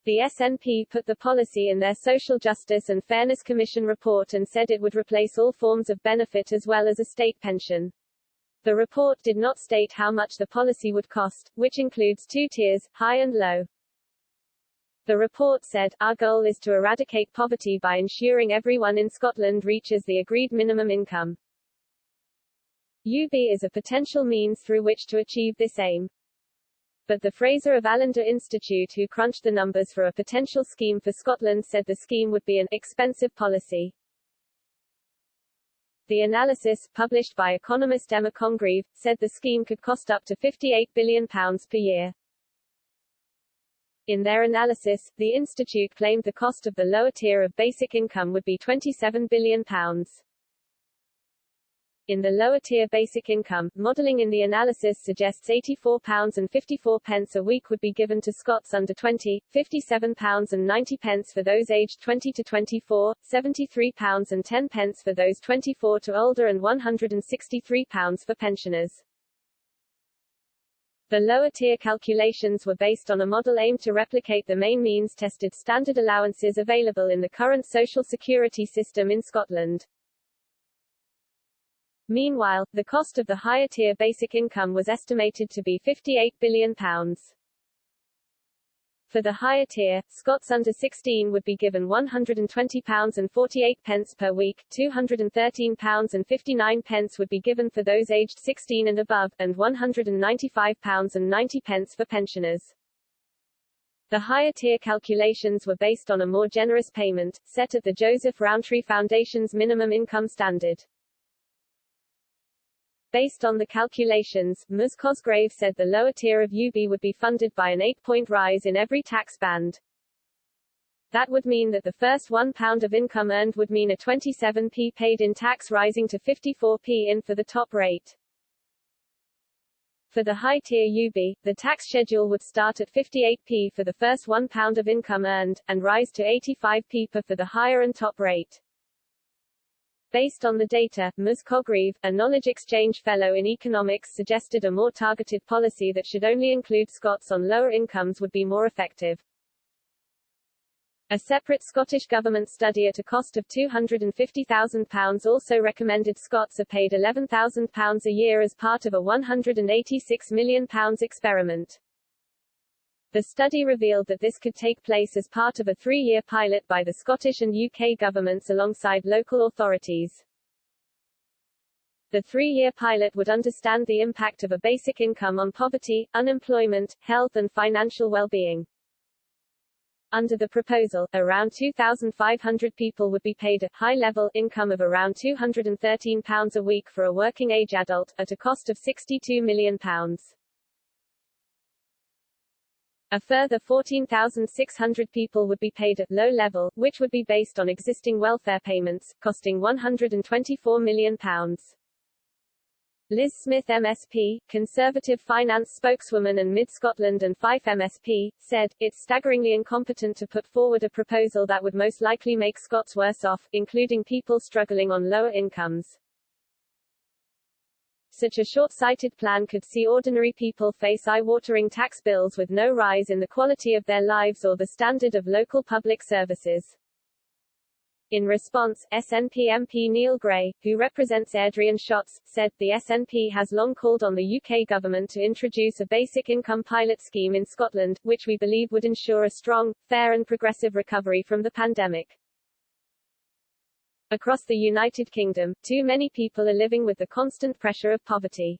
The SNP put the policy in their Social Justice and Fairness Commission report and said it would replace all forms of benefit as well as a state pension. The report did not state how much the policy would cost, which includes two tiers, high and low. The report said, "Our goal is to eradicate poverty by ensuring everyone in Scotland reaches the agreed minimum income." UB is a potential means through which to achieve this aim. But the Fraser of Allender Institute, who crunched the numbers for a potential scheme for Scotland, said the scheme would be an expensive policy. The analysis, published by economist Emma Congreve, said the scheme could cost up to £58 billion per year. In their analysis, the Institute claimed the cost of the lower tier of basic income would be £27 billion. In the lower tier basic income, modelling in the analysis suggests £84.54 a week would be given to Scots under 20, £57.90 for those aged 20 to 24, £73.10 for those 24 to older and £163 for pensioners. The lower tier calculations were based on a model aimed to replicate the main means-tested standard allowances available in the current social security system in Scotland. Meanwhile, the cost of the higher tier basic income was estimated to be £58 billion. For the higher tier, Scots under 16 would be given £120.48 per week, £213.59 would be given for those aged 16 and above, and £195.90 for pensioners. The higher tier calculations were based on a more generous payment, set at the Joseph Rowntree Foundation's minimum income standard. Based on the calculations, Ms. Cosgrave said the lower tier of UB would be funded by an 8-point rise in every tax band. That would mean that the first £1 of income earned would mean a 27p paid in tax, rising to 54p in for the top rate. For the high tier UB, the tax schedule would start at 58p for the first £1 of income earned, and rise to 85p per for the higher and top rate. Based on the data, Ms. Cosgrave, a knowledge exchange fellow in economics, suggested a more targeted policy that should only include Scots on lower incomes would be more effective. A separate Scottish Government study at a cost of £250,000 also recommended Scots are paid £11,000 a year as part of a £186 million experiment. The study revealed that this could take place as part of a 3-year pilot by the Scottish and UK governments alongside local authorities. The 3-year pilot would understand the impact of a basic income on poverty, unemployment, health and financial well-being. Under the proposal, around 2,500 people would be paid a high-level income of around £213 a week for a working-age adult, at a cost of £62 million. A further 14,600 people would be paid at low level, which would be based on existing welfare payments, costing £124 million. Liz Smith MSP, Conservative finance spokeswoman and Mid-Scotland and Fife MSP, said, "It's staggeringly incompetent to put forward a proposal that would most likely make Scots worse off, including people struggling on lower incomes. Such a short-sighted plan could see ordinary people face eye-watering tax bills with no rise in the quality of their lives or the standard of local public services." In response, SNP MP Neil Gray, who represents Airdrie and Shotts, said, "The SNP has long called on the UK government to introduce a basic income pilot scheme in Scotland, which we believe would ensure a strong, fair and progressive recovery from the pandemic. Across the United Kingdom, too many people are living with the constant pressure of poverty.